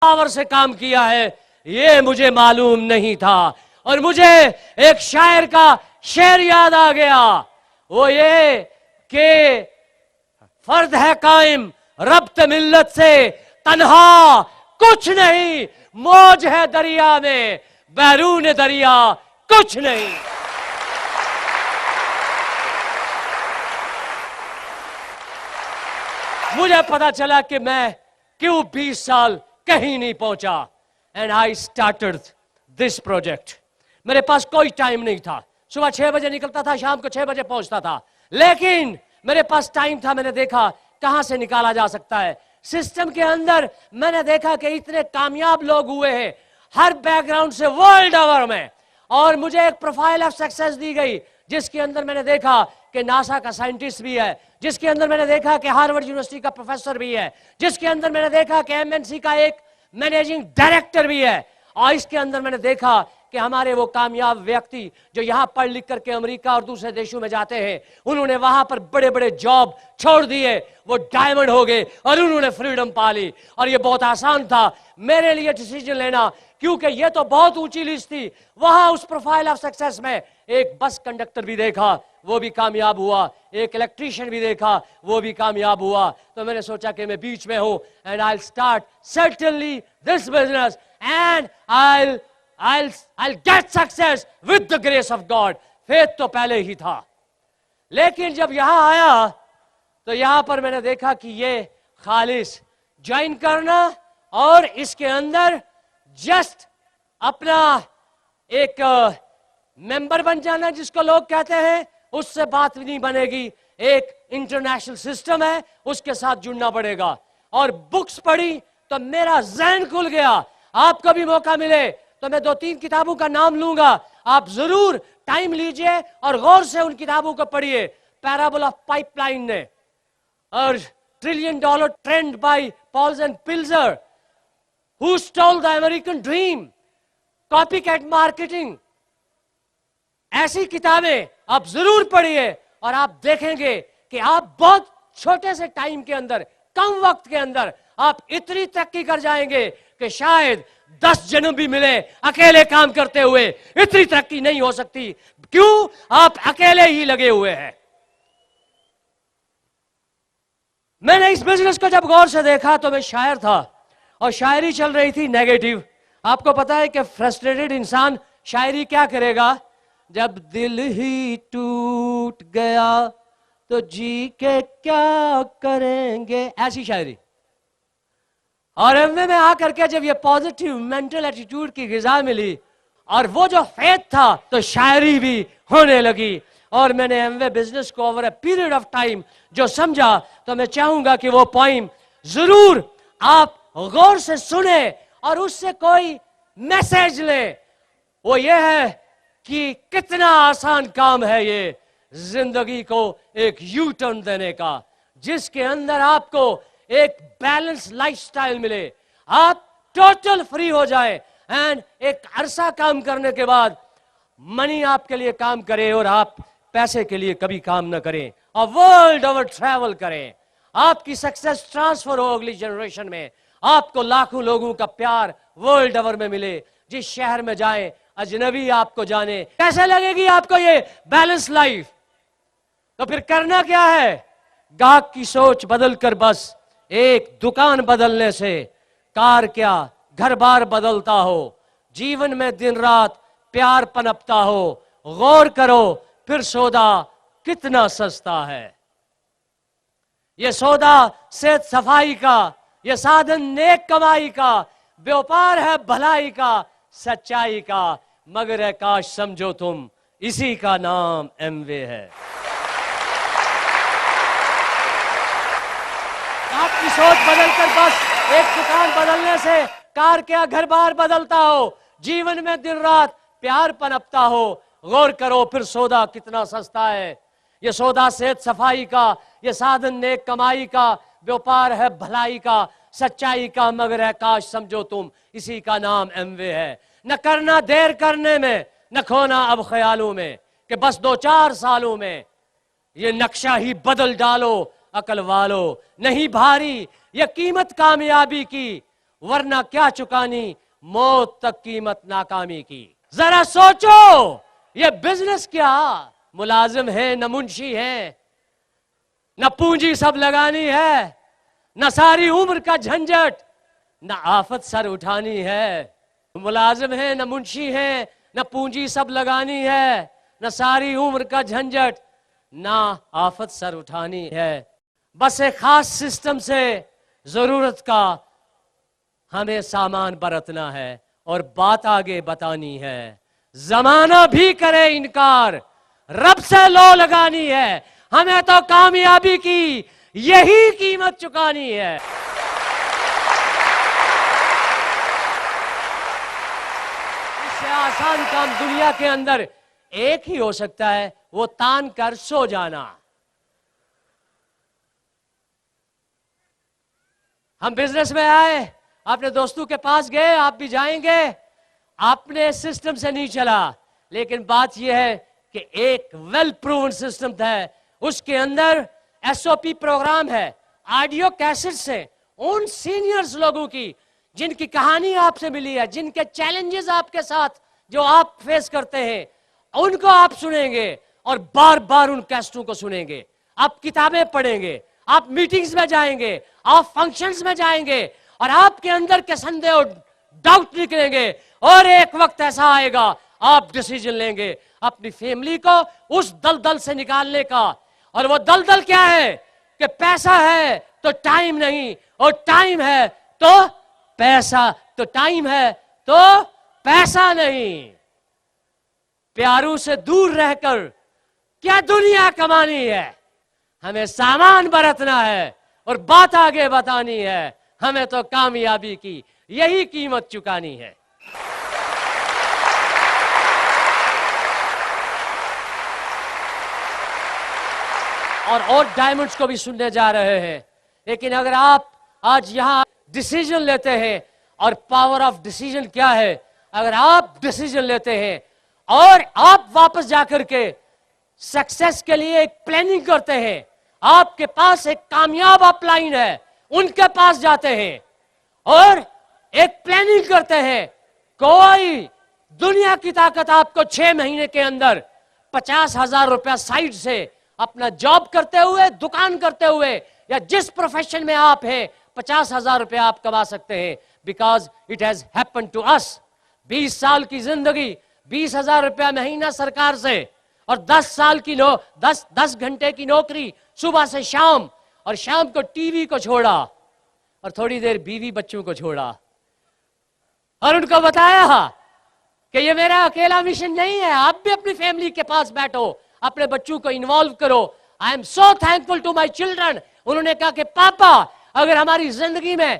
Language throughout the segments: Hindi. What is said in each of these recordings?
पावर से काम किया है, ये मुझे मालूम नहीं था। और मुझे एक शायर का शेर याद आ गया, वो ये कि फर्द है कायम रब्त मिल्लत से, तन्हा कुछ नहीं, मौज है दरिया में, बैरून दरिया कुछ नहीं। मुझे पता चला कि मैं क्यों 20 साल कहीं नहीं पहुंचा। And I started this project. मेरे पास कोई टाइम नहीं था, सुबह 6 बजे निकलता था, शाम को 6 बजे पहुंचता था, लेकिन मेरे पास टाइम था। मैंने देखा कहां से निकाला जा सकता है सिस्टम के अंदर। मैंने देखा कि इतने कामयाब लोग हुए हैं हर बैकग्राउंड से वर्ल्ड ओवर में, और मुझे एक प्रोफाइल ऑफ सक्सेस दी गई जिसके अंदर मैंने देखा कि नासा का साइंटिस्ट भी है, जिसके अंदर मैंने देखा कि हार्वर्ड यूनिवर्सिटी का प्रोफेसर भी है, जिसके अंदर मैंने देखा कि एमएनसी का एक मैनेजिंग डायरेक्टर भी है, और इसके अंदर मैंने देखा कि हमारे वो कामयाब व्यक्ति जो यहां पढ़ लिख करके अमेरिका और दूसरे देशों में जाते हैं, उन्होंने वहां पर बड़े बड़े जॉब छोड़ दिए, वो डायमंड हो गए और उन्होंने फ्रीडम पा ली। और ये बहुत आसान था मेरे लिए डिसीजन लेना, क्योंकि ये तो बहुत ऊंची लिस्ट थी। वहां उस प्रोफाइल ऑफ सक्सेस में एक बस कंडक्टर भी देखा, वो भी कामयाब हुआ, एक इलेक्ट्रीशियन भी देखा, वो भी कामयाब हुआ। तो मैंने सोचा कि मैं बीच में हूं, and I start certainly this business and I'll get success with the grace of God। Faith तो पहले ही था, लेकिन जब यहां आया तो यहां पर मैंने देखा कि ये खालिस ज्वाइन करना और इसके अंदर जस्ट अपना एक मेंबर बन जाना, जिसको लोग कहते हैं, उससे बात नहीं बनेगी। एक इंटरनेशनल सिस्टम है, उसके साथ जुड़ना पड़ेगा। और बुक्स पढ़ी तो मेरा ज़हन खुल गया। आपको भी मौका मिले तो मैं 2-3 किताबों का नाम लूंगा, आप जरूर टाइम लीजिए और गौर से उन किताबों को पढ़िए। पैराबल ऑफ पाइपलाइन ने, और $1 trillion trend by Pauls and Pilzer, who stole the American dream, copycat marketing, ऐसी किताबें आप जरूर पढ़िए और आप देखेंगे कि आप बहुत छोटे से टाइम के अंदर, कम वक्त के अंदर आप इतनी तरक्की कर जाएंगे कि शायद 10 जन्म भी मिले अकेले काम करते हुए इतनी तरक्की नहीं हो सकती। क्यों? आप अकेले ही लगे हुए हैं। मैंने इस बिजनेस को जब गौर से देखा तो मैं शायर था और शायरी चल रही थी नेगेटिव। आपको पता है कि फ्रस्ट्रेटेड इंसान शायरी क्या करेगा? जब दिल ही टूट गया तो जी के क्या करेंगे, ऐसी शायरी। और एमवे में आकर के जब ये पॉजिटिव मेंटल एटीट्यूड की ग़िज़ा मिली और वो जो फेथ था, तो शायरी भी होने लगी। और मैंने एमवे बिजनेस को over a period of time जो समझा, तो मैं चाहूंगा कि वो पॉइंट जरूर आप गौर से सुने और उससे कोई मैसेज ले। वो ये है कि कितना आसान काम है ये जिंदगी को एक यू टर्न देने का, जिसके अंदर आपको एक बैलेंस लाइफस्टाइल मिले, आप टोटल फ्री हो जाए एंड एक अरसा काम करने के बाद मनी आपके लिए काम करे और आप पैसे के लिए कभी काम न करें और वर्ल्ड ओवर ट्रैवल करें। आपकी सक्सेस ट्रांसफर हो अगली जनरेशन में, आपको लाखों लोगों का प्यार वर्ल्ड ओवर में मिले। जिस शहर में जाएं अजनबी आपको जाने। कैसे लगेगी आपको ये बैलेंस लाइफ? तो फिर करना क्या है? गाहक की सोच बदल कर बस एक दुकान बदलने से कार क्या घर बार बदलता हो। जीवन में दिन रात प्यार पनपता हो। गौर करो फिर सौदा कितना सस्ता है। ये सौदा सेहत सफाई का, ये साधन नेक कमाई का, व्यापार है भलाई का, सच्चाई का, मगर है काश समझो तुम इसी का नाम एमवे है। आपकी सोच बदलकर बस एक दुकान बदलने से कार क्या घर बार बदलता हो। जीवन में दिन रात प्यार पनपता हो। गौर करो फिर सौदा कितना सस्ता है। ये सौदा सेहत सफाई का, ये साधन नेक कमाई का, व्यापार है भलाई का, सच्चाई का, मगर है काश समझो तुम इसी का नाम एमवे है। न करना देर करने में, न खोना अब ख्यालों में कि बस 2-4 सालों में ये नक्शा ही बदल डालो। अकल वालो नहीं भारी ये कीमत कामयाबी की, वरना क्या चुकानी मौत तक कीमत नाकामी की। जरा सोचो, ये बिजनेस क्या, मुलाजिम है न मुंशी है, न पूंजी सब लगानी है, न सारी उम्र का झंझट, न आफत सर उठानी है। मुलाजिम है न मुंशी है, न पूंजी सब लगानी है, न सारी उम्र का झंझट, ना आफत सर उठानी है। बस एक खास सिस्टम से जरूरत का हमें सामान बरतना है और बात आगे बतानी है। जमाना भी करे इनकार, रब से लो लगानी है, हमें तो कामयाबी की यही कीमत चुकानी है। इससे आसान काम दुनिया के अंदर एक ही हो सकता है, वो तान कर सो जाना। हम बिजनेस में आए, अपने दोस्तों के पास गए, आप भी जाएंगे, आपने सिस्टम से नहीं चला, लेकिन बात यह है कि एक वेल प्रूवन सिस्टम है, उसके अंदर एसओपी प्रोग्राम है, ऑडियो कैसेट्स है उन सीनियर्स लोगों की जिनकी कहानी आपसे मिली है, जिनके चैलेंजेस आपके साथ जो आप फेस करते हैं उनको आप सुनेंगे और बार बार उन कैसेटों को सुनेंगे। आप किताबें पढ़ेंगे, आप मीटिंग्स में जाएंगे, आप फंक्शंस में जाएंगे और आपके अंदर के संदेह और डाउट निकलेंगे और एक वक्त ऐसा आएगा आप डिसीजन लेंगे अपनी फैमिली को उस दलदल से निकालने का। और वो दलदल क्या है कि पैसा है तो टाइम नहीं, और टाइम है तो पैसा, तो टाइम है तो पैसा नहीं। प्यारों से दूर रहकर क्या दुनिया कमानी है, हमें सामान बरतना है और बात आगे बतानी है, हमें तो कामयाबी की यही कीमत चुकानी है। और डायमंड्स को भी सुनने जा रहे हैं, लेकिन अगर आप आज यहां डिसीजन लेते हैं, और पावर ऑफ डिसीजन क्या है, अगर आप डिसीजन लेते हैं और आप वापस जाकर के सक्सेस के लिए एक प्लानिंग करते हैं, आपके पास एक कामयाब अपलाइन है, उनके पास जाते हैं और एक प्लानिंग करते हैं, कोई दुनिया की ताकत आपको 6 महीने के अंदर 50,000 रुपया साइड से अपना जॉब करते हुए, दुकान करते हुए या जिस प्रोफेशन में आप हैं 50,000 रुपया आप कमा सकते हैं, because it has happened to us. 20 साल की जिंदगी, 20,000 रुपया महीना सरकार से, और 10 घंटे की नौकरी सुबह से शाम, और शाम को टीवी को छोड़ा और थोड़ी देर बीवी बच्चों को छोड़ा और उनको बताया कि ये मेरा अकेला मिशन नहीं है, आप भी अपनी फैमिली के पास बैठो, अपने बच्चों को इन्वॉल्व करो। I am so thankful to my children. उन्होंने कहा कि पापा, अगर हमारी जिंदगी में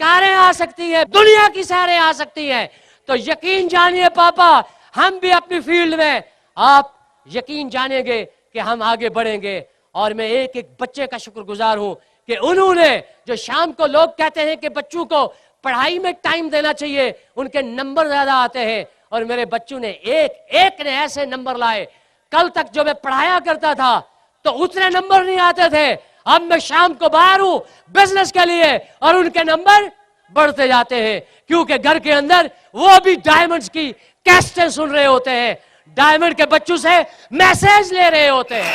कारें आ सकती है, दुनिया की सैरें आ सकती हैं, तो यकीन जानिए पापा, हम भी अपनी फील्ड में, आप यकीन जानेंगे कि हम आगे बढ़ेंगे। और मैं एक एक बच्चे का शुक्रगुजार हूं कि उन्होंने, जो शाम को लोग कहते हैं कि बच्चों को पढ़ाई में टाइम देना चाहिए, उनके नंबर ज्यादा आते हैं, और मेरे बच्चों ने एक ने ऐसे नंबर लाए। कल तक जो मैं पढ़ाया करता था तो उतने नंबर नहीं आते थे, अब मैं शाम को बाहर हूं बिजनेस के लिए और उनके नंबर बढ़ते जाते हैं, क्योंकि घर के अंदर वो भी डायमंड्स की कैसेटें सुन रहे होते हैं, डायमंड के बच्चों से मैसेज ले रहे होते हैं।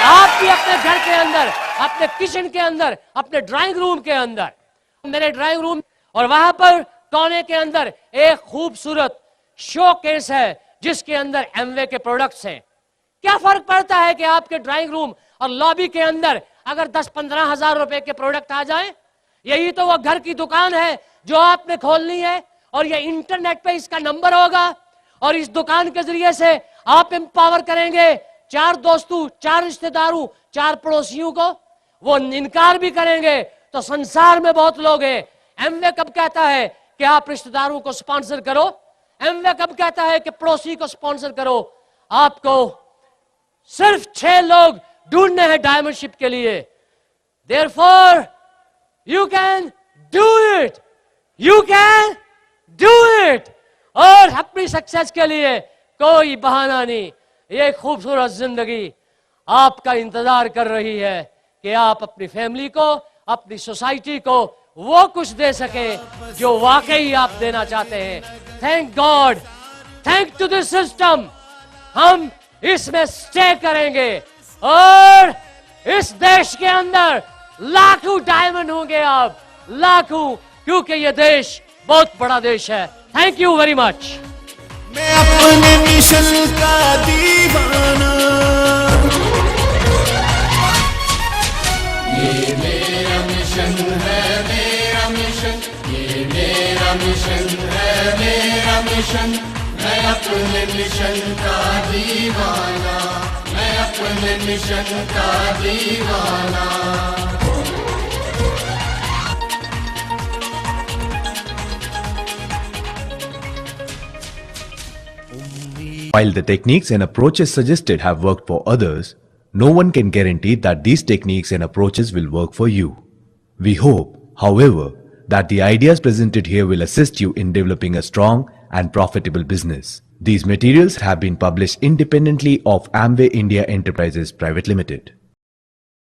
आप भी अपने घर के अंदर, अपने किचन के अंदर, अपने ड्राइंग रूम के अंदर, मेरे ड्राइंग रूम, और वहां पर कोने के अंदर एक खूबसूरत शो केस है जिसके अंदर एमवे के प्रोडक्ट्स हैं। क्या फर्क पड़ता है कि आपके ड्राइंग रूम और लॉबी के अंदर अगर 10-15 हजार रुपए के प्रोडक्ट आ जाएं? यही तो वो घर की दुकान है जो आपने खोलनी है, और ये इंटरनेट पे इसका नंबर होगा, और इस दुकान के जरिए से आप एम्पावर करेंगे 4 दोस्तों, 4 रिश्तेदारों, 4 पड़ोसियों को। वो इनकार भी करेंगे तो संसार में बहुत लोग हैं। एमवे कब कहता है कि आप रिश्तेदारों को स्पॉन्सर करो? एमवे कब कहता है कि पड़ोसी को स्पॉन्सर करो? आपको सिर्फ 6 लोग ढूंढने हैं डायमंडशिप के लिए। Therefore, you can do it. You can do it. और अपनी सक्सेस के लिए कोई बहाना नहीं। ये खूबसूरत जिंदगी आपका इंतजार कर रही है कि आप अपनी फैमिली को, अपनी सोसाइटी को वो कुछ दे सके जो वाकई आप देना चाहते हैं। Thank God, thank to this system, हम इसमें स्टे करेंगे और इस देश के अंदर लाखों डायमंड होंगे अब, लाखों, क्योंकि ये देश बहुत बड़ा देश है। Thank you very much. मैं अपने मिशन का दीवाना, ये मेरा मिशन है, मेरा मिशन, ये मेरा मिशन है, मेरा मिशन। मैं अपने मिशन का दीवाना, मैं अपने मिशन का दीवाना। While the techniques and approaches suggested have worked for others, no one can guarantee that these techniques and approaches will work for you. We hope, however, that the ideas presented here will assist you in developing a strong and profitable business. These materials have been published independently of Amway India Enterprises Private Limited.